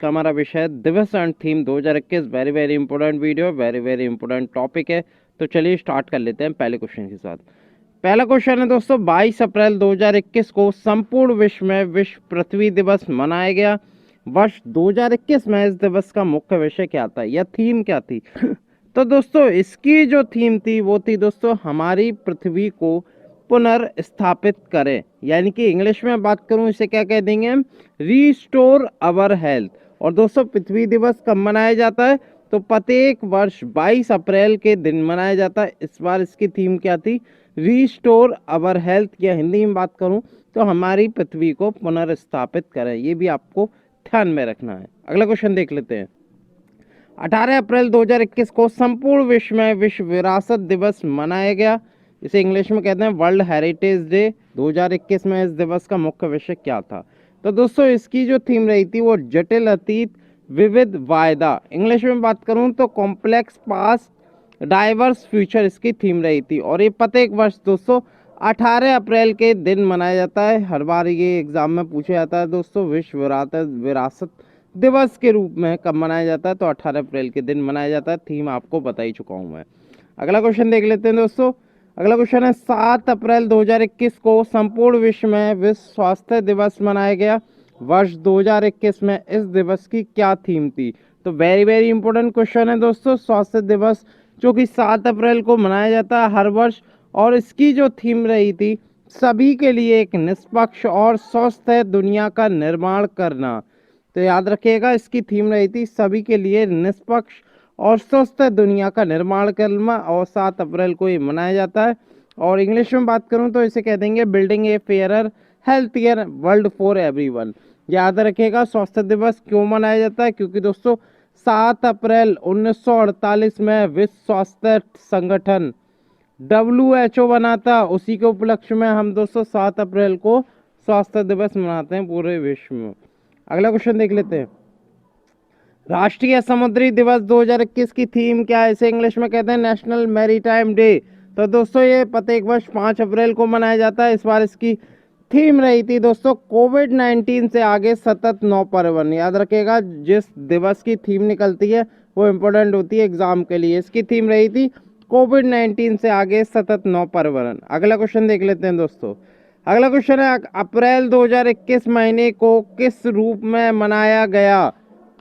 का हमारा विषय है दिवस and theme 2021। Very very important video, very very important topic है। तो चलिए स्टार्ट कर लेते हैं पहले क्वेश्चन के साथ। पहला क्वेश्चन है दोस्तों, 22 अप्रैल 2021 को संपूर्ण विश्व में विश्व पृथ्वी दिवस मनाया गया। वर्ष 2021 में इस दिवस का मुख्य विषय क्या था या थीम क्या थी? तो दोस्तों इसकी जो थीम थी वो थी दोस्तों, हमारी पृथ्वी को पुनर्स्थापित करें, यानी कि इंग्लिश में बात करूं इसे क्या कह देंगे हम, रीस्टोर अवर हेल्थ। और दोस्तों पृथ्वी दिवस कब मनाया जाता है? तो प्रत्येक वर्ष 22 अप्रैल के दिन मनाया जाता है। इस बार इसकी थीम क्या थी? रीस्टोर अवर हेल्थ, या हिंदी में बात करूं तो हमारी पृथ्वी को पुनर्स्थापित करें। ये भी आपको ध्यान में रखना है। अगला क्वेश्चन देख लेते हैं। 18 अप्रैल 2021 को संपूर्ण विश्व में विश्व विरासत दिवस मनाया गया। इसे इंग्लिश में कहते हैं वर्ल्ड हेरिटेज डे। 2021 में इस दिवस का मुख्य विषय क्या था? तो दोस्तों इसकी जो थीम रही थी वो जटिल अतीत विविध वायदा। इंग्लिश में बात करूं तो कॉम्प्लेक्स पास्ट डाइवर्स फ्यूचर इसकी थीम रही थी। और ये प्रत्येक वर्ष दोस्तों 18 अप्रैल के दिन मनाया जाता है। हर बार ये एग्जाम में पूछा जाता है दोस्तों, विश्व विरासत दिवस के रूप में कब मनाया जाता है? तो 18 अप्रैल के दिन मनाया जाता है। थीम आपको बता ही चुका हूं मैं। अगला क्वेश्चन देख लेते हैं दोस्तों। अगला क्वेश्चन है, 7 अप्रैल 2021 को संपूर्ण विश्व में विश्व स्वास्थ्य दिवस मनाया गया। वर्ष 2021 में इस दिवस की क्या थीम थी? तो वेरी वेरी इंपॉर्टेंट क्वेश्चन है दोस्तों। स्वास्थ्य दिवस जो कि 7 अप्रैल को मनाया जाता है हर वर्ष, और इसकी जो थीम रही थी, सभी के लिए एक निष्पक्ष और स्वस्थ दुनिया का निर्माण करना। तो याद रखिएगा इसकी थीम रही थी सभी के लिए निष्पक्ष और स्वस्थ दुनिया का निर्माण करना, और 7 अप्रैल को ये मनाया जाता है। और इंग्लिश में बात करूं तो इसे कह देंगे building A fairer healthier world for everyone. याद रखिएगा स्वास्थ्य दिवस क्यों मनाया जाता है, क्योंकि दोस्तों 7 अप्रैल 1948 में विश्व स्वास्थ्य संगठन WHO बना था। उसी के उपलक्ष्य में हम दोस्तों 7 अप्रैल को स्वास्थ्य दिवस मनाते हैं पूरे विश्व में। अगला क्वेश्चन देख लेते हैं। राष्ट्रीय समुद्री दिवस 2021 की थीम क्या है? इसे इंग्लिश में कहते हैं नेशनल मैरीटाइम डे। तो दोस्तों ये प्रत्येक वर्ष 5 अप्रैल को मनाया जाता है। इस बार इसकी थीम रही थी दोस्तों, कोविड-19 से आगे सतत नौपर्यटन। याद रखिएगा जिस दिवस की थीम निकलती है वो इम्पोर्टेंट होती है एग्जाम के लिए। इसकी थीम रही थी कोविड-19 से आगे सतत नौपर्यटन। अगला क्वेश्चन देख लेते हैं दोस्तों। अगला क्वेश्चन है, अप्रैल 2021 महीने को किस रूप में मनाया गया?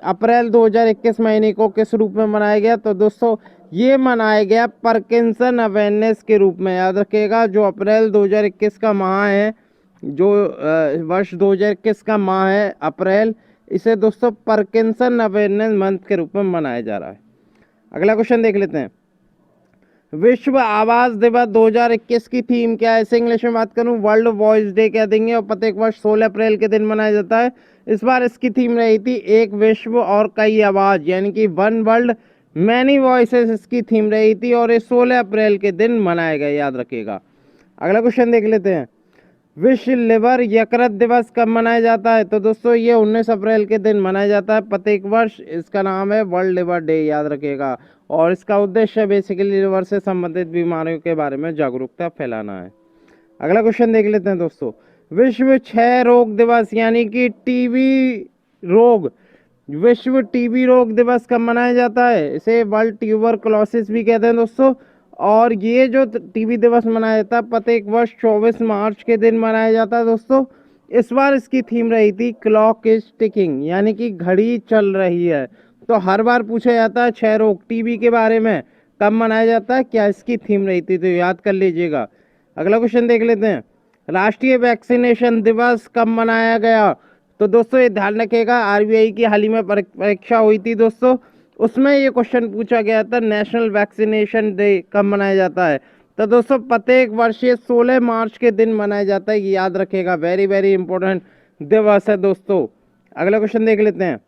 अप्रैल 2021 महीने को किस रूप में मनाया गया? तो दोस्तों ये मनाया गया पार्किंसन अवेयरनेस के रूप में। याद रखिएगा जो अप्रैल 2021 का माह है, जो वर्ष 2021 का माह है अप्रैल, इसे दोस्तों पार्किंसन अवेयरनेस मंथ के रूप में मनाया जा रहा है। अगला क्वेश्चन देख लेते हैं। विश्व आवास दिवस 2021 की थीम क्या है? इसे इंग्लिश में बात करूं वर्ल्ड वॉइस डे कह देंगे, और प्रत्येक वर्ष 16 अप्रैल के दिन मनाया जाता है। इस बार इसकी थीम रही थी एक विश्व और कई आवाज, यानी कि वन वर्ल्ड मैनी वॉइसेस इसकी थीम रही थी, और ये 16 अप्रैल के दिन मनाया गया। याद रखिएगा। अगला क्वेश्चन देख लेते हैं। विश्व लिवर यकृत दिवस कब मनाया जाता है? तो दोस्तों ये 19 अप्रैल के दिन मनाया जाता है प्रत्येक वर्ष। इसका नाम है वर्ल्ड लिवर डे, याद रखिएगा। और इसका उद्देश्य बेसिकली लिवर से संबंधित बीमारियों के बारे में जागरूकता फैलाना है। अगला क्वेश्चन देख लेते हैं दोस्तों। विश्व क्षय रोग दिवस, यानी कि टीबी रोग, विश्व टीबी रोग दिवस कब मनाया जाता है? इसे वर्ल्ड ट्यूबरकुलोसिस भी कहते हैं दोस्तों। और ये जो टीबी दिवस मनाया जाता है प्रत्येक वर्ष 24 मार्च के दिन मनाया जाता है दोस्तों। इस बार इसकी थीम रही थी क्लॉक इज टिकिंग, यानी कि घड़ी चल रही है। तो हर बार पूछा जाता है क्षय रोग टीबी के बारे में कब मनाया जाता है, क्या इसकी थीम रही थी? तो याद कर लीजिएगा। अगला क्वेश्चन देख लेते हैं। राष्ट्रीय वैक्सीनेशन दिवस कब मनाया गया? तो दोस्तों ये ध्यान रखिएगा, आरबीआई की हाल ही में परीक्षा हुई थी दोस्तों, उसमें ये क्वेश्चन पूछा गया था नेशनल वैक्सीनेशन डे कब मनाया जाता है? तो दोस्तों प्रत्येक वर्ष ये 16 मार्च के दिन मनाया जाता है। याद रखिएगा, वेरी वेरी इंपॉर्टेंट दिवस है दोस्तों। अगला क्वेश्चन देख लेते हैं।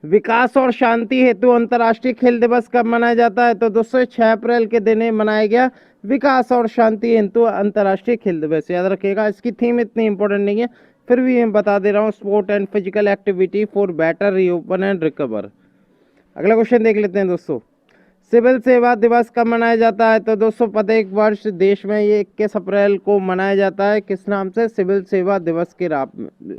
विकास और शांति हेतु अंतर्राष्ट्रीय खेल दिवस कब मनाया जाता है? तो दोस्तों 6 अप्रैल के दिन मनाया गया विकास और शांति हेतु अंतर्राष्ट्रीय खेल दिवस। याद रखिएगा इसकी थीम इतनी इंपॉर्टेंट नहीं है, फिर भी मैं बता दे रहा हूँ, sport and physical activity for better reopen and recover. अगला क्वेश्चन देख लेते हैं दोस्तों। सिविल सेवा दिवस कब मनाया जाता है? तो दोस्तों प्रत्येक वर्ष देश में ये 21 अप्रैल को मनाया जाता है। किस नाम से? सिविल सेवा दिवस के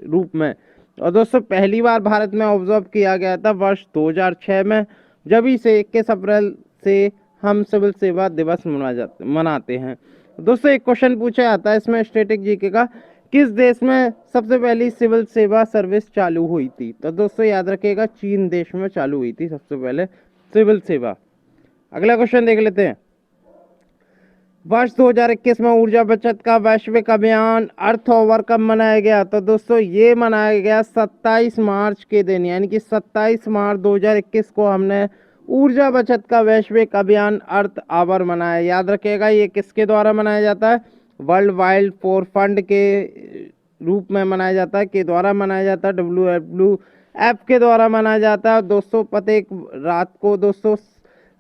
रूप में। और दोस्तों पहली बार भारत में ऑब्जर्व किया गया था वर्ष 2006 में, जब से 21 अप्रैल से हम सिविल सेवा दिवस मनाते हैं। दोस्तों एक क्वेश्चन पूछा जाता है इसमें स्टैटिक जीके का, किस देश में सबसे पहली सिविल सेवा सर्विस चालू हुई थी? तो दोस्तों याद रखिएगा चीन देश में चालू हुई थी सबसे पहले सिविल सेवा। अगला क्वेश्चन देख लेते हैं, वर्ष 2021 में ऊर्जा बचत का वैश्विक अभियान अर्थ ओवर कब मनाया गया? तो दोस्तों ये मनाया गया 27 मार्च के दिन, यानी कि 27 मार्च 2021 को हमने ऊर्जा बचत का वैश्विक अभियान अर्थ आवर मनाया। याद रखिएगा ये किसके द्वारा मनाया जाता है? वर्ल्ड वाइल्ड फॉर फंड के रूप में मनाया जाता है, के द्वारा मनाया जाता है, WWF के द्वारा मनाया जाता है। दोस्तों प्रत्येक रात को दोस्तों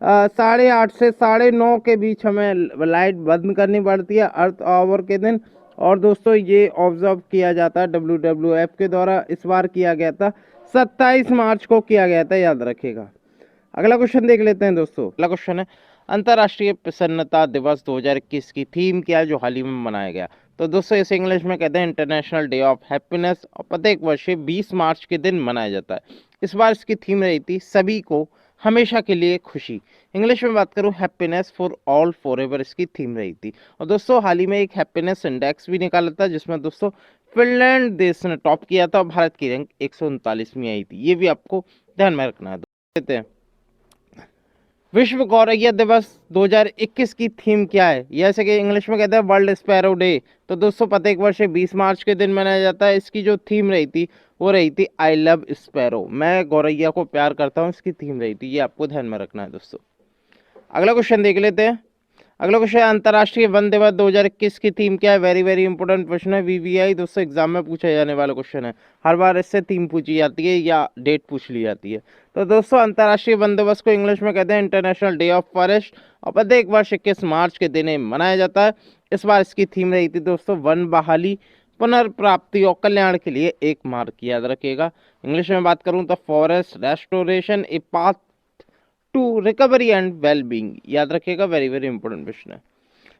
8:30 से 9:30 के बीच हमें लाइट बंद करनी पड़ती है अर्थ आवर के दिन। और दोस्तों ये ऑब्जर्व किया जाता है WWF के द्वारा, इस बार किया गया था 27 मार्च को किया गया था, याद रखिएगा। अगला क्वेश्चन देख लेते हैं दोस्तों। अगला क्वेश्चन है, अंतर्राष्ट्रीय प्रसन्नता दिवस 2021 की थीम क्या है जो हाल ही में मनाया गया? तो दोस्तों इसे इंग्लिश में कहते हैं इंटरनेशनल डे ऑफ हैप्पीनेस, और प्रत्येक वर्ष 20 मार्च के दिन मनाया जाता है। इस बार इसकी थीम रही थी सभी को हमेशा के लिए खुशी। इंग्लिश में बात करूं happiness for all for ever इसकी थीम रही थी। और दोस्तों हाल ही में एक हैप्पीनेस इंडेक्स भी निकाला था जिसमें दोस्तों फिनलैंड देश ने टॉप किया था और भारत की रैंक 139वीं आई थी, ये भी आपको ध्यान में रखना है। देते हैं, विश्व गौरैया दिवस 2021 की थीम क्या है? जैसे कि इंग्लिश में कहते हैं वर्ल्ड स्पैरो डे। तो दोस्तों प्रत्येक वर्ष 20 मार्च के दिन मनाया जाता है। इसकी जो थीम रही थी वो रही थी आई लव स्पैरो, मैं गौरैया को प्यार करता हूँ, इसकी थीम रही थी, ये आपको ध्यान में रखना है दोस्तों। अगला क्वेश्चन देख लेते हैं। अगला क्वेश्चन है, अंतर्राष्ट्रीय वन दिवस 2021 की थीम क्या है? वेरी इंपोर्टेंट क्वेश्चन है, VVI दोस्तों एग्जाम में पूछा जाने वाला क्वेश्चन है। हर बार इससे थीम पूछी जाती है या डेट पूछ ली जाती है। तो दोस्तों अंतर्राष्ट्रीय वन दिवस को इंग्लिश में कहते हैं इंटरनेशनल डे ऑफ फॉरेस्ट, और प्रत्येक वर्ष 21 मार्च के दिन मनाया जाता है। इस बार इसकी थीम रही थी दोस्तों वन बहाली, पुनर्प्राप्ति और कल्याण के लिए एक मार्ग, याद रखिएगा। इंग्लिश में बात करूं तो forest restoration a path to recovery and well being, याद रखिएगा, वेरी इंपोर्टेंट क्वेश्चन है।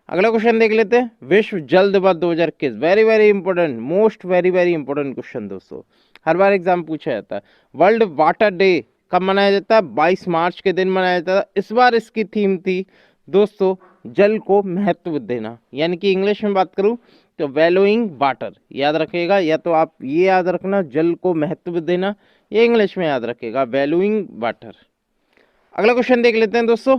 अगला क्वेश्चन देख लेते हैं, विश्व जल दिवस 2021, very important, most very important question दोस्तों, हर बार एग्जाम पूछा जाता है। वर्ल्ड वाटर डे कब मनाया जाता है? 22 मार्च के दिन मनाया जाता है। इस बार इसकी थीम थी दोस्तों जल को महत्व देना, यानी कि इंग्लिश में बात करूं तो वैल्यूइंग वाटर, याद रखिएगा। या तो आप ये याद रखना जल को महत्व देना, ये इंग्लिश में याद रखिएगा वैल्यूइंग वाटर। अगला क्वेश्चन देख लेते हैं दोस्तों,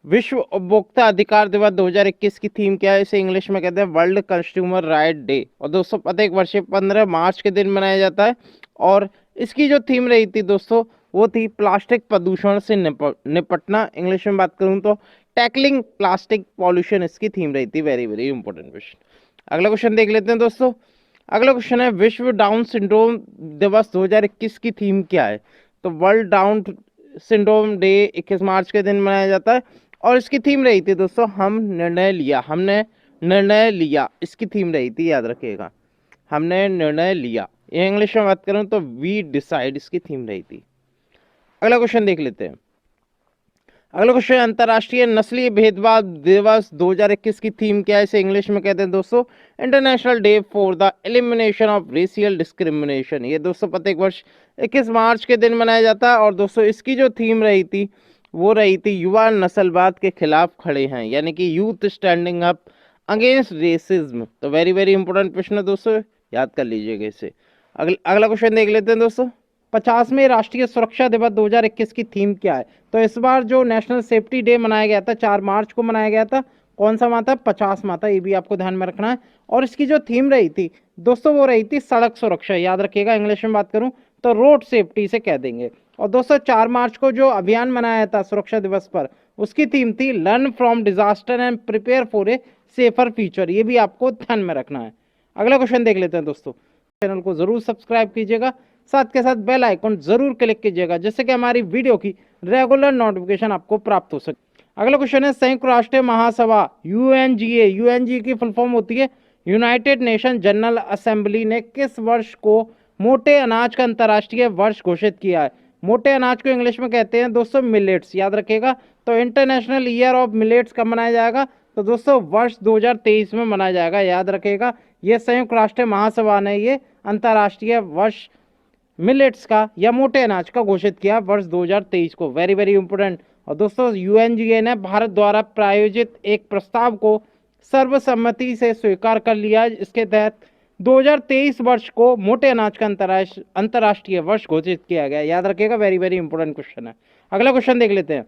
विश्व उपभोक्ता अधिकार दिवस 2021 की थीम क्या है? इसे इंग्लिश में कहते हैं वर्ल्ड कंज्यूमर राइट डे, और दोस्तों प्रत्येक वर्ष 15 मार्च के दिन मनाया जाता है। और इसकी जो थीम रही थी दोस्तों वो थी प्लास्टिक प्रदूषण से निपटना, इंग्लिश में बात करूं तो टैकलिंग प्लास्टिक पॉल्यूशन इसकी थीम रही थी, वेरी इंपोर्टेंट क्वेश्चन। अगला क्वेश्चन देख लेते हैं दोस्तों। अगला क्वेश्चन है, विश्व डाउन सिंड्रोम दिवस 2021 की थीम क्या है? तो वर्ल्ड डाउन सिंड्रोम डे 21 मार्च के दिन मनाया जाता है, और इसकी थीम रही थी दोस्तों हमने निर्णय लिया, इसकी थीम रही थी, याद रखिएगा, हमने निर्णय लिया। ये इंग्लिश में बात करूं तो वी डिसाइड इसकी थीम रही थी। अगला क्वेश्चन देख लेते हैं। अगला क्वेश्चन, अंतर्राष्ट्रीय नस्लीय भेदभाव दिवस 2021 की थीम क्या है? इसे इंग्लिश में कहते हैं दोस्तों international day for the elimination of racial discrimination. ये दोस्तों प्रत्येक वर्ष 21 मार्च के दिन मनाया जाता है। और दोस्तों इसकी जो थीम रही थी वो रही थी युवा नस्लवाद के खिलाफ खड़े हैं, यानी कि youth standing up against racism. तो वेरी इंपोर्टेंट प्रश्न है दोस्तों, याद कर लीजिएगा इसे। अगला क्वेश्चन देख लेते हैं दोस्तों, 50वें राष्ट्रीय सुरक्षा दिवस 2021 की थीम क्या है? तो इस बार जो नेशनल सेफ्टी डे मनाया गया था 4 मार्च को मनाया गया था, कौन सा माह था? 50 माह था, ये भी आपको ध्यान में रखना है। और इसकी जो थीम रही थी दोस्तों वो रही थी सड़क सुरक्षा, याद रखिएगा, इंग्लिश में बात करूं तो रोड सेफ्टी से कह देंगे। और दोस्तों 4 मार्च को जो अभियान मनाया था सुरक्षा दिवस पर, उसकी थीम थी learn from disaster and prepare for a safer future, ये भी आपको ध्यान में रखना है। अगला क्वेश्चन देख लेते हैं दोस्तों, चैनल को जरूर सब्सक्राइब कीजिएगा, साथ के साथ बेल आइकन जरूर क्लिक कीजिएगा जिससे कि हमारी वीडियो की रेगुलर नोटिफिकेशन आपको प्राप्त हो सके। अगला क्वेश्चन है, संयुक्त राष्ट्र महासभा यूएनजी की फुल फॉर्म होती है यूनाइटेड नेशन जनरल असेंबली ने किस वर्ष को मोटे अनाज का अंतर्राष्ट्रीय वर्ष घोषित किया है? मोटे अनाज को इंग्लिश में कहते हैं दोस्तों मिलेट्स, याद रखिएगा। तो इंटरनेशनल ईयर ऑफ मिलेट्स कब मनाया जाएगा? तो दोस्तों वर्ष 2023 में मनाया जाएगा, याद रखिएगा। ये संयुक्त राष्ट्र महासभा ने ये अंतर्राष्ट्रीय वर्ष मिलेट्स का या मोटे अनाज का घोषित किया वर्ष 2023 को। Very very important. और दोस्तों यूएनजीए ने भारत द्वारा प्रायोजित एक प्रस्ताव को सर्वसम्मति से स्वीकार कर लिया। इसके तहत 2023 वर्ष को मोटे अनाज का अंतर्राष्ट्रीय वर्ष घोषित किया गया। याद रखिएगा, वेरी वेरी इंपॉर्टेंट क्वेश्चन है। अगला क्वेश्चन देख लेते हैं।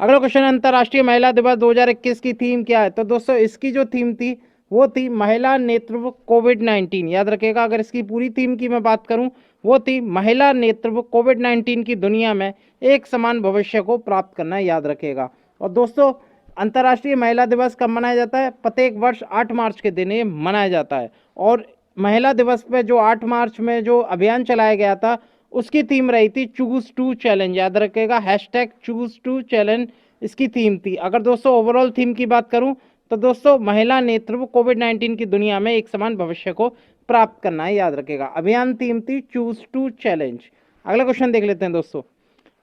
अगला क्वेश्चन, अंतर्राष्ट्रीय महिला दिवस 2021 की थीम क्या है? तो दोस्तों इसकी जो थीम थी वो थी महिला नेतृत्व कोविड-19। याद रखिएगा, अगर इसकी पूरी थीम की मैं बात करूं वो थी महिला नेतृत्व कोविड-19 की दुनिया में एक समान भविष्य को प्राप्त करना। याद रखिएगा। और दोस्तों अंतर्राष्ट्रीय महिला दिवस कब मनाया जाता है? प्रत्येक वर्ष 8 मार्च के दिन ये मनाया जाता है। और महिला दिवस पे जो 8 मार्च में जो अभियान चलाया गया था उसकी थीम रही थी चूज टू चैलेंज। याद रखिएगा, #चूज टू चैलेंज इसकी थीम थी। अगर दोस्तों ओवरऑल थीम की बात करूं तो दोस्तों महिला नेतृत्व कोविड-19 की दुनिया में एक समान भविष्य को प्राप्त करना है। याद रखिएगा, अभियान थीम थी चूज टू चैलेंज। अगला क्वेश्चन देख लेते हैं दोस्तों।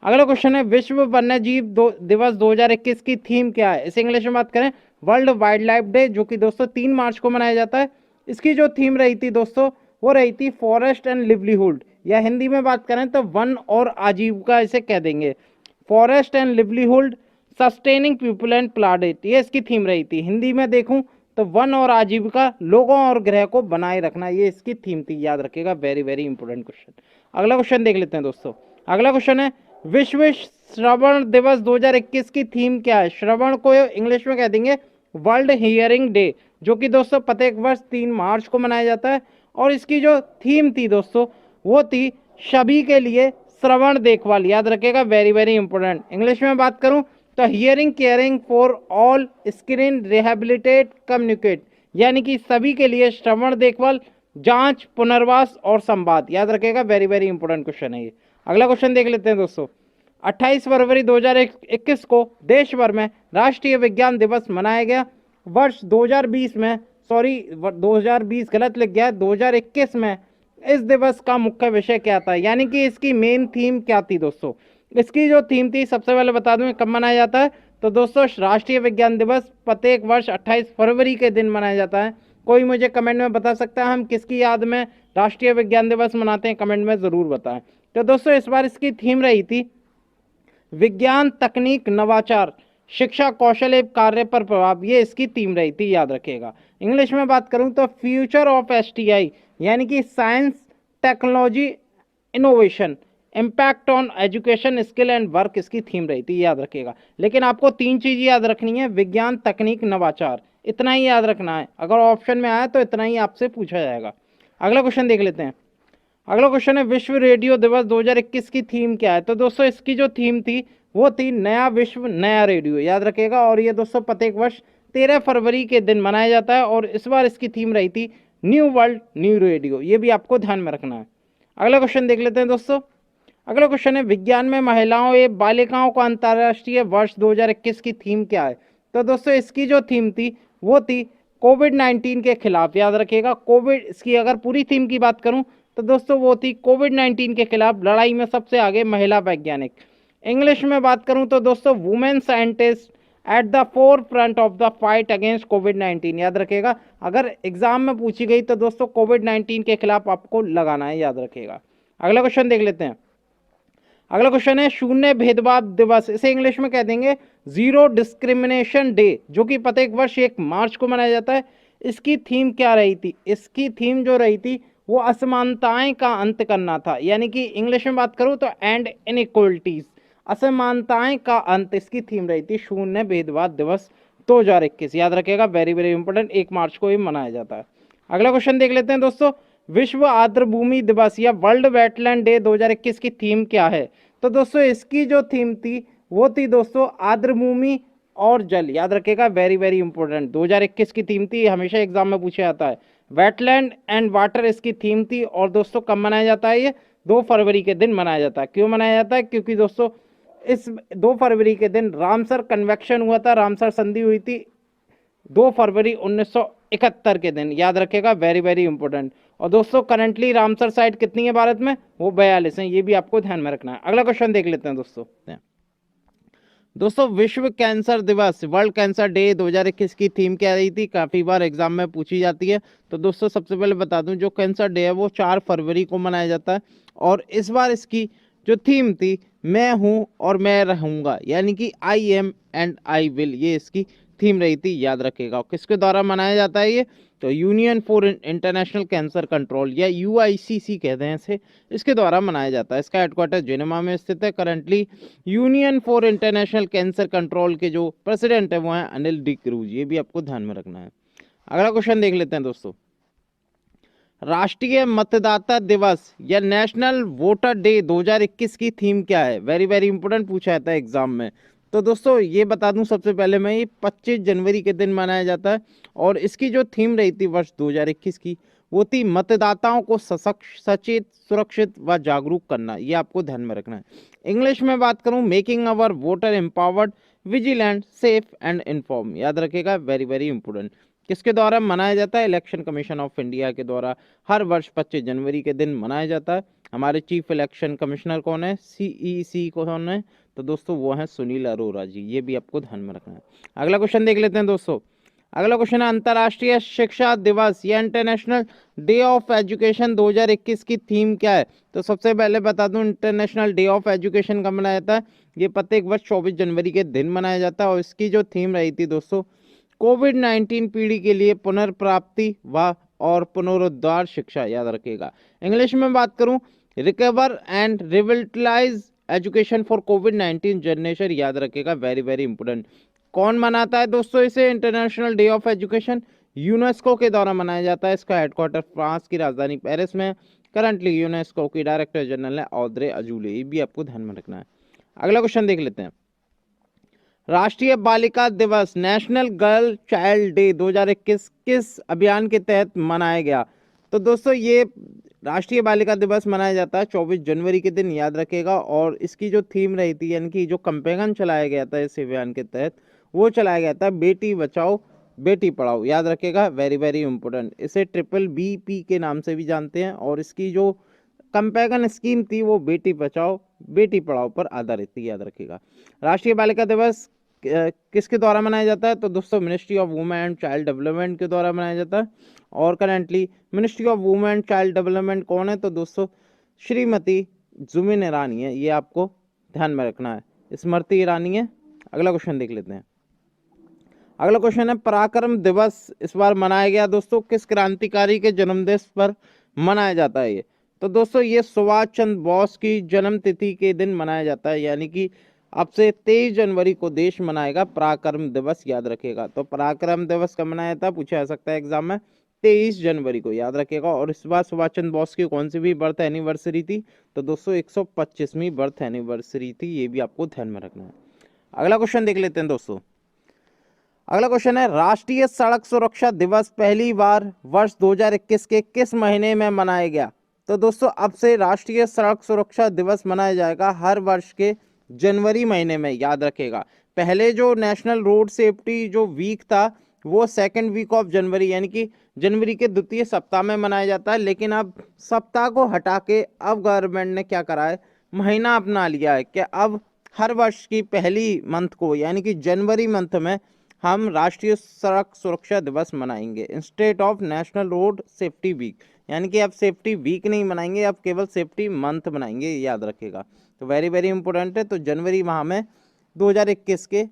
अगला क्वेश्चन है, विश्व वन्यजीव दिवस 2021 की थीम क्या है? इसे इंग्लिश में बात करें वर्ल्ड वाइल्ड लाइफ डे, जो कि दोस्तों 3 मार्च को मनाया जाता है। इसकी जो थीम रही थी दोस्तों वो रही थी फॉरेस्ट एंड लिवलीहुड, या हिंदी में बात करें तो वन और आजीविका इसे कह देंगे। Forest and livelihood, sustaining people and planet, ये इसकी थीम रही थी। हिंदी में देखूं तो वन और आजीविका, लोगों और ग्रह को बनाए रखना, ये इसकी थीम थी। याद रखिएगा, वेरी वेरी इंपॉर्टेंट क्वेश्चन। अगला क्वेश्चन देख लेते हैं दोस्तों। अगला क्वेश्चन है, विश्व श्रवण दिवस 2021 की थीम क्या है? श्रवण को इंग्लिश में कह देंगे वर्ल्ड हियरिंग डे, जो कि दोस्तों प्रत्येक वर्ष 3 मार्च को मनाया जाता है। और इसकी जो थीम थी दोस्तों वो थी सभी के लिए श्रवण देखभाल। याद रखिएगा, वेरी वेरी इंपॉर्टेंट। इंग्लिश में बात करूं तो hearing caring for all, screen rehabilitate communicate, यानी कि सभी के लिए श्रवण देखभाल, जांच, पुनर्वास और संवाद। याद रखिएगा, वेरी वेरी इंपॉर्टेंट क्वेश्चन है ये। अगला क्वेश्चन देख लेते हैं दोस्तों। 28 फरवरी 2021 को देश भर में राष्ट्रीय विज्ञान दिवस मनाया गया। वर्ष 2020 में, सॉरी 2020 गलत लिख गया, 2021 में इस दिवस का मुख्य विषय क्या था, यानी कि इसकी मेन थीम क्या थी दोस्तों? इसकी जो थीम थी सबसे पहले बता दूं कब मनाया जाता है। तो दोस्तों राष्ट्रीय विज्ञान दिवस प्रत्येक वर्ष 28 फरवरी के दिन मनाया जाता है। कोई मुझे कमेंट में बता सकता है हम किसकी याद में राष्ट्रीय विज्ञान दिवस मनाते हैं? कमेंट में ज़रूर बताएं। तो दोस्तों इस बार इसकी थीम रही थी विज्ञान, तकनीक, नवाचार, शिक्षा, कौशल एवं कार्य पर प्रभाव, ये इसकी थीम रही थी। याद रखिएगा। इंग्लिश में बात करूं तो फ्यूचर ऑफ एसटीआई, यानी कि science, technology, innovation, impact on education, skill and work, इसकी थीम रही थी। याद रखिएगा। लेकिन आपको 3 चीज़ याद रखनी है, विज्ञान, तकनीक, नवाचार, इतना ही याद रखना है। अगर ऑप्शन में आया तो इतना ही आपसे पूछा जाएगा। अगला क्वेश्चन देख लेते हैं। अगला क्वेश्चन है, विश्व रेडियो दिवस 2021 की थीम क्या है? तो दोस्तों इसकी जो थीम थी वो थी नया विश्व नया रेडियो। याद रखिएगा। और ये दोस्तों प्रत्येक वर्ष 13 फरवरी के दिन मनाया जाता है। और इस बार इसकी थीम रही थी न्यू वर्ल्ड न्यू रेडियो, ये भी आपको ध्यान में रखना है। अगला क्वेश्चन देख लेते हैं दोस्तों। अगला क्वेश्चन है, विज्ञान में महिलाओं एवं बालिकाओं का अंतर्राष्ट्रीय वर्ष 2021 की थीम क्या है? तो दोस्तों इसकी जो थीम थी वो थी कोविड-19 के खिलाफ। याद रखिएगा, कोविड, इसकी अगर पूरी थीम की बात करूं तो दोस्तों वो थी कोविड-19 के खिलाफ लड़ाई में सबसे आगे महिला वैज्ञानिक। इंग्लिश में बात करूं तो दोस्तों women scientist at the forefront of the fight against कोविड-19। याद रखिएगा, अगर एग्जाम में पूछी गई तो दोस्तों कोविड-19 के खिलाफ आपको लगाना है। याद रखिएगा। अगला क्वेश्चन देख लेते हैं। अगला क्वेश्चन है, शून्य भेदभाव दिवस, इसे इंग्लिश में कह देंगे जीरो डिस्क्रिमिनेशन डे, जो कि प्रत्येक वर्ष 1 मार्च को मनाया जाता है। इसकी थीम क्या रही थी? इसकी थीम जो रही थी वो असमानताएं का अंत करना था, यानी कि इंग्लिश में बात करूं तो एंड इनइक्वलिटीज, असमानताएं का अंत, इसकी थीम रही थी शून्य भेदभाव दिवस 2021। याद रखिएगा, वेरी वेरी इंपॉर्टेंट, 1 मार्च को ये मनाया जाता है। अगला क्वेश्चन देख लेते हैं दोस्तों। विश्व आर्द्र भूमि दिवस या वर्ल्ड वेटलैंड डे 2021 की थीम क्या है? तो दोस्तों इसकी जो थीम थी वो थी दोस्तों आर्द्र भूमि और जल। याद रखिएगा, वेरी वेरी इंपॉर्टेंट, 2021 की थीम थी, हमेशा एग्जाम में पूछा जाता है। वेटलैंड एंड वाटर इसकी थीम थी। और दोस्तों कब मनाया जाता है? ये 2 फरवरी के दिन मनाया जाता है। क्यों मनाया जाता है? क्योंकि दोस्तों इस 2 फरवरी के दिन रामसर कन्वेक्शन हुआ था, रामसर संधि हुई थी 2 फरवरी 1971 के दिन। याद रखिएगा, वेरी वेरी इंपॉर्टेंट। और दोस्तों करंटली रामसर साइट कितनी है भारत में? वो 42 है, ये भी आपको ध्यान में रखना है। अगला क्वेश्चन देख लेते हैं दोस्तों। दोस्तों विश्व कैंसर दिवस, वर्ल्ड कैंसर डे 2021 की थीम क्या रही थी, काफी बार एग्जाम में पूछी जाती है। तो दोस्तों सबसे पहले बता दूं, जो कैंसर डे है वो 4 फरवरी को मनाया जाता है। और इस बार इसकी जो थीम थी, मैं हूं और मैं रहूंगा, यानी कि I am and I will, ये इसकी थीम रही थी, याद रखेगा। किसके द्वारा मनाया जाता है ये, तो union for international cancer control या यूआईसीसी कहते हैं इसे, इसके द्वारा मनाया जाता है। इसका हेडक्वार्टर जेनेवा में स्थित है। Currently union for international cancer control के जो प्रेसिडेंट है वो हैं अनिल डी क्रूज, ये भी आपको ध्यान में रखना है। अगला क्वेश्चन देख लेते हैं दोस्तों, राष्ट्रीय मतदाता दिवस या नेशनल वोटर डे 2021 की थीम क्या है। वेरी वेरी इंपॉर्टेंट पूछा जाता है एग्जाम में। तो दोस्तों ये बता दूं सबसे पहले मैं, ये 25 जनवरी के दिन मनाया जाता है। और इसकी जो थीम रही थी वर्ष 2021 की, वो थी मतदाताओं को सशक्त, सचेत, सुरक्षित व जागरूक करना, ये आपको ध्यान में रखना है। इंग्लिश में बात करूं, making our voter empowered, vigilant, safe and inform, याद रखेगा, वेरी वेरी इंपॉर्टेंट। किसके द्वारा मनाया जाता है, इलेक्शन कमीशन ऑफ इंडिया के द्वारा हर वर्ष 25 जनवरी के दिन मनाया जाता है। हमारे चीफ इलेक्शन कमिश्नर कौन है, सीईसी कौन है, तो दोस्तों वो है सुनील अरोरा जी, ये भी आपको ध्यान में रखना है। अगला क्वेश्चन देख लेते हैं दोस्तों। अगला क्वेश्चन है, अंतर्राष्ट्रीय शिक्षा दिवस या इंटरनेशनल डे ऑफ एजुकेशन 2021 की थीम क्या है। तो सबसे पहले बता दूं, इंटरनेशनल डे ऑफ एजुकेशन कब मनाया जाता है, ये प्रत्येक वर्ष 24 जनवरी के दिन मनाया जाता है। और इसकी जो थीम रही थी दोस्तों, कोविड-19 पीढ़ी के लिए पुनर्प्राप्ति व और पुनरुद्धार शिक्षा, याद रखिएगा। इंग्लिश में बात करूं, recover and revitalise education for कोविड-19 जनरेशन, याद रखिएगा, वेरी वेरी इंपोर्टेंट। कौन मनाता है दोस्तों इसे, international day of education, UNESCO के द्वारा मनाया जाता है। इसका हेडक्वार्टर फ्रांस की राजधानी पेरिस में। करंटली यूनेस्को की डायरेक्टर जनरल है ऑद्रे अजूले, ये भी आपको ध्यान में रखना है। अगला क्वेश्चन देख लेते हैं, राष्ट्रीय बालिका दिवस, नेशनल गर्ल चाइल्ड डे 2021 किस अभियान के तहत मनाया गया। तो दोस्तों ये राष्ट्रीय बालिका दिवस मनाया जाता है 24 जनवरी के दिन, याद रखेगा। और इसकी जो थीम रही थी, यानी कि जो कैंपेन चलाया गया था इस अभियान के तहत, वो चलाया गया था बेटी बचाओ बेटी पढ़ाओ, याद रखेगा, वेरी वेरी इंपॉर्टेंट। इसे ट्रिपल बीपी के नाम से भी जानते हैं। और इसकी जो कंपेगन स्कीम थी वो बेटी बचाओ बेटी पढ़ाओ पर आधारित थी, याद रखिएगा। राष्ट्रीय बालिका दिवस किसके द्वारा मनाया जाता है, तो दोस्तों ministry of women and child development के द्वारा मनाया जाता है। और currently ministry of women and child development कौन है, तो दोस्तों श्रीमती जुमिन ईरानी है, ये आपको ध्यान में रखना है, स्मृति ईरानी है। अगला क्वेश्चन देख लेते हैं। अगला क्वेश्चन है, पराक्रम दिवस इस बार मनाया गया दोस्तों किस क्रांतिकारी के जन्मदिवस पर मनाया जाता है ये। तो दोस्तों ये सुभाष चंद्र बोस की जन्म तिथि के दिन मनाया जाता है, यानी कि अब से 23 जनवरी को देश मनाएगा पराक्रम दिवस, याद रखेगा। तो पराक्रम दिवस कब मनाया था, पूछा जा सकता है एग्जाम में, 23 जनवरी को, याद रखेगा। और इस बार सुभाष चंद्र बोस की कौन सी भी बर्थ एनिवर्सरी थी, तो दोस्तों 125वीं बर्थ एनिवर्सरी थी, ये भी आपको ध्यान में रखना है। अगला क्वेश्चन देख लेते हैं दोस्तों। अगला क्वेश्चन है, राष्ट्रीय सड़क सुरक्षा दिवस पहली बार वर्ष 2021 के किस महीने में मनाया गया। तो दोस्तों अब से राष्ट्रीय सड़क सुरक्षा दिवस मनाया जाएगा हर वर्ष के जनवरी महीने में, याद रखेगा। पहले जो नेशनल रोड सेफ्टी जो वीक था वो सेकंड वीक ऑफ जनवरी, यानी कि जनवरी के द्वितीय सप्ताह में मनाया जाता है। लेकिन अब सप्ताह को हटा के अब गवर्नमेंट ने क्या करा है, महीना अपना लिया है कि अब हर वर्ष की पहली मंथ को, यानी कि जनवरी मंथ में हम राष्ट्रीय सड़क सुरक्षा दिवस मनाएंगे instead of national road safety week, यानी कि अब सेफ्टी वीक नहीं मनाएंगे, अब केवल सेफ्टी मंथ मनाएंगे, याद रखेगा। तो वेरी वेरी इंपॉर्टेंट है। तो जनवरी माह में 2021 के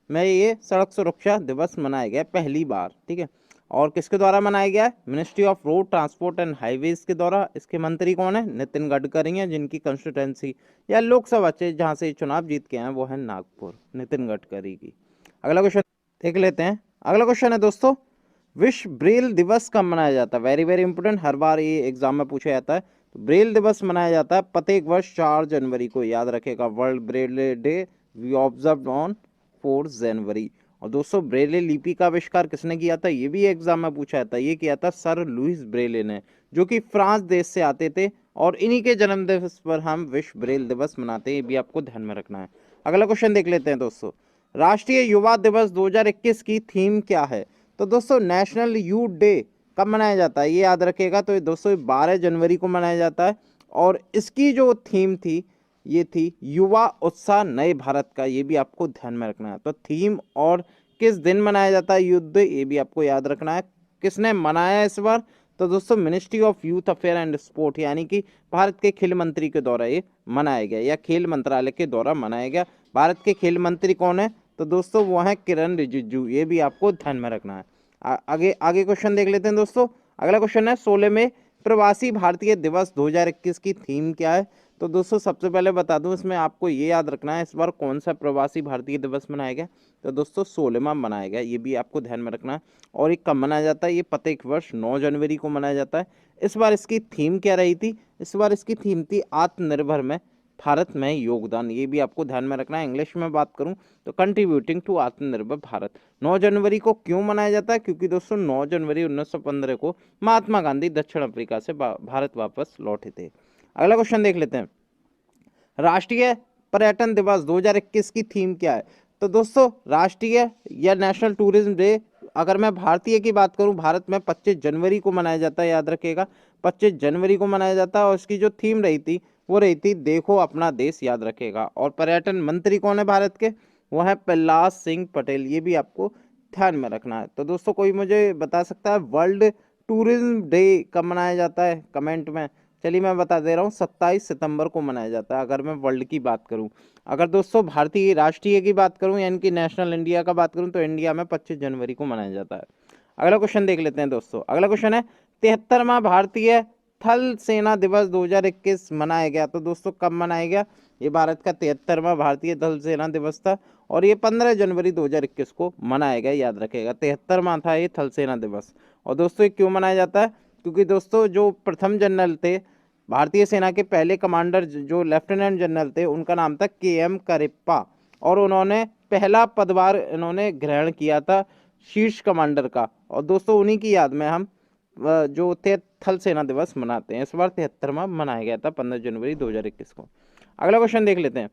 में ये सड़क सुरक्षा दिवस मनाया गया पहली बार, ठीक है। और किसके द्वारा मनाया गया है, ministry of road transport and highways के द्वारा। इसके मंत्री कौन है, नितिन गडकरी हैं, जिनकी कंस्टिट्यूंसी या लोकसभा से जहाँ से चुनाव जीत के आए वो है नागपुर, नितिन गडकरी की। अगला क्वेश्चन देख लेते हैं। अगला क्वेश्चन है दोस्तों, विश्व ब्रेल दिवस कब मनाया जाता है। वेरी वेरी इंपोर्टेंट, हर बार ये एग्जाम में पूछा जाता है। तो ब्रेल दिवस मनाया जाता है प्रत्येक वर्ष 4 जनवरी को, याद रखेगा। World Braille Day we observe on 4 January. और दोस्तों ब्रेले लिपि का आविष्कार किसने किया था, ये भी एग्जाम में पूछा जाता है। ये किया था सर लुइस ब्रेले ने, जो कि फ्रांस देश से आते थे। और इन्हीं के जन्म दिवस पर हम विश्व ब्रेल दिवस मनाते हैं, ये भी आपको ध्यान में रखना है। अगला क्वेश्चन देख लेते हैं दोस्तों, राष्ट्रीय युवा दिवस 2021 की थीम क्या है। तो दोस्तों नेशनल यूथ डे कब मनाया जाता है, ये याद रखेगा। तो ये दोस्तों 12 जनवरी को मनाया जाता है। और इसकी जो थीम थी ये थी युवा उत्साह नए भारत का, ये भी आपको ध्यान में रखना है। तो थीम और किस दिन मनाया जाता है युद्ध, ये भी आपको याद रखना है। किसने मनाया इस बार, तो दोस्तों ministry of youth affair and sport, यानी कि भारत के खेल मंत्री के द्वारा ये मनाया गया, या खेल मंत्रालय के द्वारा मनाया गया। भारत के खेल मंत्री कौन है, तो दोस्तों वो है किरण रिजिजू, ये भी आपको ध्यान में रखना है। आगे आगे क्वेश्चन देख लेते हैं दोस्तों। अगला क्वेश्चन है 16 में प्रवासी भारतीय दिवस 2021 की थीम क्या है। तो दोस्तों सबसे पहले बता दूं, इसमें आपको ये याद रखना है इस बार कौन सा प्रवासी भारतीय दिवस मनाया गया। तो दोस्तों 16वां मनाया गया, ये भी आपको ध्यान में रखना है। और ये कब मनाया जाता है, ये प्रत्येक वर्ष 9 जनवरी को मनाया जाता है। इस बार इसकी थीम क्या रही थी, इस बार इसकी थीम थी आत्मनिर्भर में भारत में योगदान, ये भी आपको ध्यान में रखना है। इंग्लिश में बात करूं तो कंट्रीब्यूटिंग टू आत्मनिर्भर भारत। 9 जनवरी को क्यों मनाया जाता है, क्योंकि दोस्तों 9 जनवरी 1915 को महात्मा गांधी दक्षिण अफ्रीका से भारत वापस लौटे थे। अगला क्वेश्चन देख लेते हैं, राष्ट्रीय पर्यटन दिवस 2021 की थीम क्या है। तो दोस्तों राष्ट्रीय या नेशनल टूरिज्म डे, अगर मैं भारतीय की बात करूं, भारत में 25 जनवरी को मनाया जाता है, याद रखिएगा 25 जनवरी को मनाया जाता है। और इसकी जो थीम रही थी वो रही थी देखो अपना देश, याद रखेगा। और पर्यटन मंत्री कौन है भारत के, वो है प्रहलाद सिंह पटेल, ये भी आपको ध्यान में रखना है। तो दोस्तों कोई मुझे बता सकता है वर्ल्ड टूरिज्म डे कब मनाया जाता है, कमेंट में। चलिए मैं बता दे रहा हूँ, 27 सितंबर को मनाया जाता है, अगर मैं वर्ल्ड की बात करूँ। अगर दोस्तों भारतीय राष्ट्रीय की बात करूँ, यानी कि नेशनल इंडिया का बात करूँ, तो इंडिया में 25 जनवरी को मनाया जाता है। अगला क्वेश्चन देख लेते हैं दोस्तों। अगला क्वेश्चन है 73वां भारतीय थल सेना दिवस 2021 मनाया गया। तो दोस्तों कब मनाया गया, ये भारत का 73वां भारतीय थल सेना दिवस था, और ये 15 जनवरी 2021 को मनाया गया, याद रखेगा। 73वां था ये थल सेना दिवस। और दोस्तों ये क्यों मनाया जाता है, क्योंकि दोस्तों जो प्रथम जनरल थे भारतीय सेना के, पहले कमांडर जो लेफ्टिनेंट जनरल थे, उनका नाम था KM करिप्पा, और उन्होंने पहला पदभार इन्होंने ग्रहण किया था शीर्ष कमांडर का। और दोस्तों उन्हीं की याद में हम जो थे थल सेना दिवस मनाते हैं। इस बार 73वां मनाया गया था 15 जनवरी 2021 को। अगला क्वेश्चन देख लेते हैं,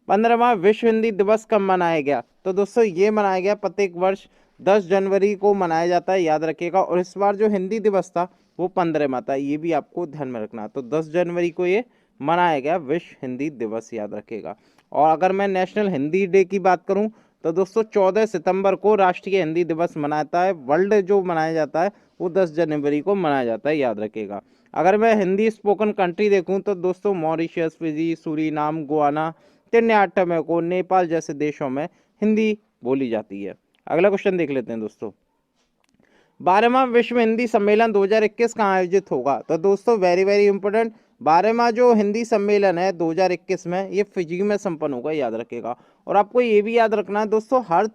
15वां विश्व हिंदी दिवस कब मनाया गया। तो दोस्तों ये मनाया गया प्रत्येक वर्ष 10 जनवरी को मनाया जाता है, याद रखिएगा। और इस बार जो हिंदी दिवस था वो 15वां था, ये भी आपको ध्यान में रखना है। तो 10 जनवरी को ये मनाया गया विश्व हिंदी दिवस, याद रखिएगा। और अगर मैं नेशनल हिंदी डे की बात करूं, तो दोस्तों 14 सितंबर को राष्ट्रीय हिंदी दिवस मनाता है। वर्ल्ड जो मनाया जाता है वो 10 जनवरी को मनाया जाता है, याद रखिएगा। अगर मैं हिंदी स्पोकन कंट्री देखूं, तो दोस्तों Mauritius, Fiji, Suriname, Guana, Tamil Nadu, Tobago, Nepal जैसे देशों में हिंदी बोली जाती है। अगला क्वेश्चन देख लेते हैं दोस्तों, 12वां विश्व हिंदी सम्मेलन 2021 कहाँ आयोजित होगा। तो दोस्तों वेरी वेरी इंपॉर्टेंट, 12वां जो हिंदी सम्मेलन है 2021 में, ये फिजी में संपन्न होगा, याद रखेगा। और आपको ये भी याद रखना है दोस्तों, हर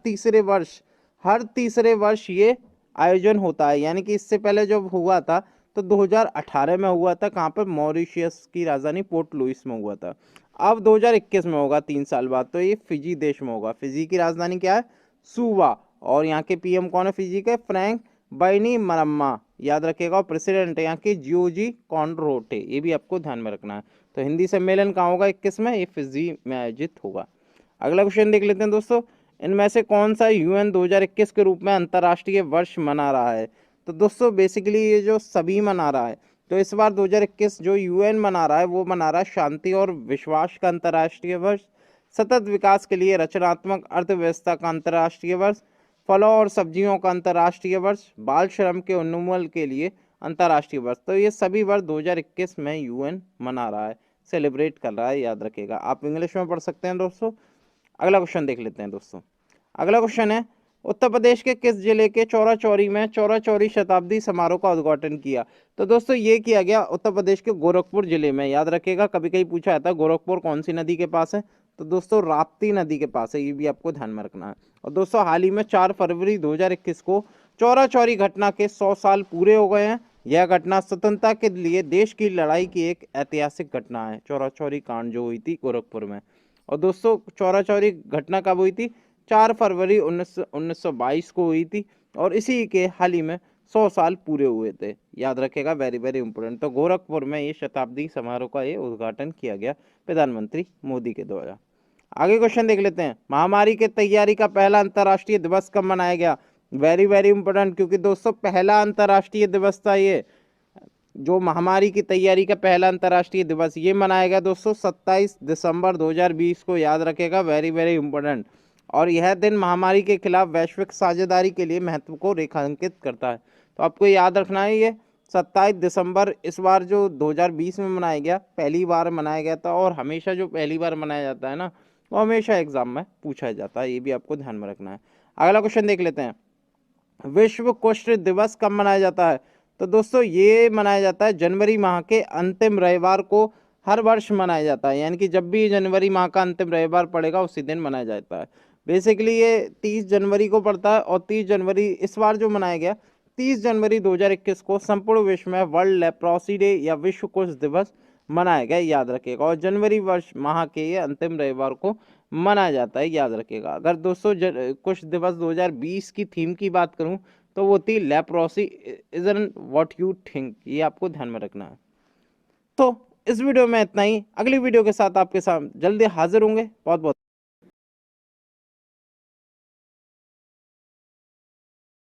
तीसरे वर्ष ये आयोजन होता है। यानी कि इससे पहले जब हुआ था तो 2018 में हुआ था, कहाँ पर, मॉरिशस की राजधानी पोर्ट लुइस में हुआ था। अब 2021 में होगा 3 साल बाद, तो ये फिजी देश में होगा। फिजी की राजधानी क्या है, सुवा। और यहाँ के PM कौन है फिजी के, फ्रैंक बैनिमरामा, याद रखिएगा। और प्रेसिडेंट है यहाँ के जियोजी कॉन्ड्रोटे, ये भी आपको ध्यान में रखना है। तो हिंदी सम्मेलन कहाँ होगा 21 में, ये फिजी में आयोजित होगा। अगला क्वेश्चन देख लेते हैं दोस्तों, इनमें से कौन सा UN 2021 के रूप में अंतर्राष्ट्रीय वर्ष मना रहा है। तो दोस्तों बेसिकली ये जो सभी मना रहा है, तो इस बार 2021 जो UN मना रहा है वो मना रहा है शांति और विश्वास का अंतर्राष्ट्रीय वर्ष, सतत विकास के लिए रचनात्मक अर्थव्यवस्था का अंतर्राष्ट्रीय वर्ष, फलों और सब्जियों का अंतर्राष्ट्रीय वर्ष, बाल श्रम के उन्मूलन के लिए अंतर्राष्ट्रीय वर्ष। तो ये सभी वर्ष 2021 में UN मना रहा है, सेलिब्रेट कर रहा है, याद रखिएगा। आप इंग्लिश में पढ़ सकते हैं दोस्तों। अगला क्वेश्चन देख लेते हैं दोस्तों। अगला क्वेश्चन है, उत्तर प्रदेश के किस जिले के चौरा चौरी में चौरा चौरी शताब्दी समारोह का उद्घाटन किया। तो दोस्तों ये किया गया उत्तर प्रदेश के गोरखपुर जिले में, याद रखिएगा। कभी कभी पूछा जाता है गोरखपुर कौन सी नदी के पास है, तो दोस्तों राप्ती नदी के पास है, ये भी आपको ध्यान में रखना है। और दोस्तों हाल ही में 4 फरवरी 2021 को चौरा चौरी घटना के 100 साल पूरे हो गए हैं। यह घटना स्वतंत्रता के लिए देश की लड़ाई की एक ऐतिहासिक घटना है, चौरा चौरी कांड जो हुई थी गोरखपुर में। और दोस्तों चौरा चौरी घटना कब हुई थी, 4 फरवरी 1922 को हुई थी, और इसी के हाल ही में 100 साल पूरे हुए थे, याद रखेगा। Very very important. तो गोरखपुर में ये शताब्दी समारोह का ये उद्घाटन किया गया प्रधानमंत्री मोदी के द्वारा। आगे क्वेश्चन देख लेते हैं, महामारी के तैयारी का पहला अंतर्राष्ट्रीय दिवस कब मनाया गया। वेरी वेरी इंपॉर्टेंट, क्योंकि दोस्तों पहला अंतर्राष्ट्रीय दिवस था ये जो महामारी की तैयारी का पहला अंतर्राष्ट्रीय दिवस ये मनाया गया दोस्तों 27 दिसंबर 2020 को, याद रखेगा, वेरी वेरी इंपॉर्टेंट। और यह दिन महामारी के खिलाफ वैश्विक साझेदारी के लिए महत्व को रेखांकित करता है। तो आपको याद रखना है ये 27 दिसंबर इस बार जो 2020 में मनाया गया, पहली बार मनाया गया था। और हमेशा जो पहली बार मनाया जाता है ना, वो हमेशा एग्जाम में पूछा जाता है, ये भी आपको ध्यान में रखना है। अगला क्वेश्चन देख लेते हैं, विश्व कुष्ठ दिवस कब मनाया जाता है? तो दोस्तों ये मनाया जाता है जनवरी माह के अंतिम रविवार को, हर वर्ष मनाया जाता है। यानी कि जब भी जनवरी माह का अंतिम रविवार पड़ेगा उसी दिन मनाया जाता है। बेसिकली ये 30 जनवरी को पड़ता है, और 30 जनवरी इस बार जो मनाया गया 30 जनवरी 2021 को संपूर्ण विश्व में वर्ल्ड लेप्रोसी डे या विश्व कुष्ठ दिवस मनाया गया, याद रखिएगा। और जनवरी वर्ष माह के ये अंतिम रविवार को मनाया जाता है, याद रखिएगा। अगर दोस्तों कुष्ठ दिवस 2020 की थीम की बात करूं तो वो थी leprosy isn't what you think, ये आपको ध्यान में रखना है। तो इस वीडियो में इतना ही, अगली वीडियो के साथ आपके साथ जल्दी हाजिर होंगे। बहुत बहुत